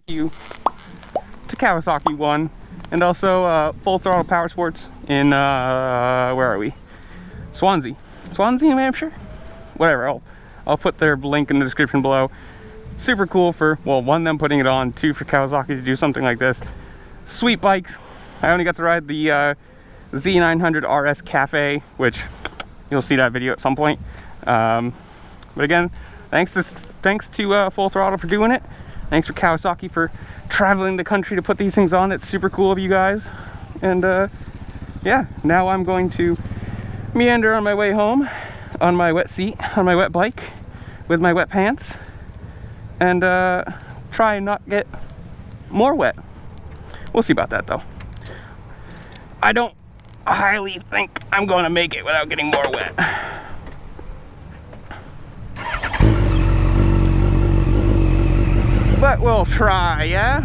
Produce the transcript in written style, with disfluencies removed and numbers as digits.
you to Kawasaki one, and also Full Throttle Power Sports in where are we? Swansea, New Hampshire. Whatever. I'll put their link in the description below. Super cool for, well, one, them putting it on, two, for Kawasaki to do something like this. Sweet bikes. I only got to ride the Z900 RS Cafe, which you'll see that video at some point. But again, thanks to Full Throttle for doing it. Thanks for Kawasaki for traveling the country to put these things on. It's super cool of you guys. And yeah, now I'm going to meander on my way home on my wet seat, on my wet bike, with my wet pants, and try and not get more wet. We'll see about that though. I don't highly think I'm going to make it without getting more wet. But we'll try, yeah?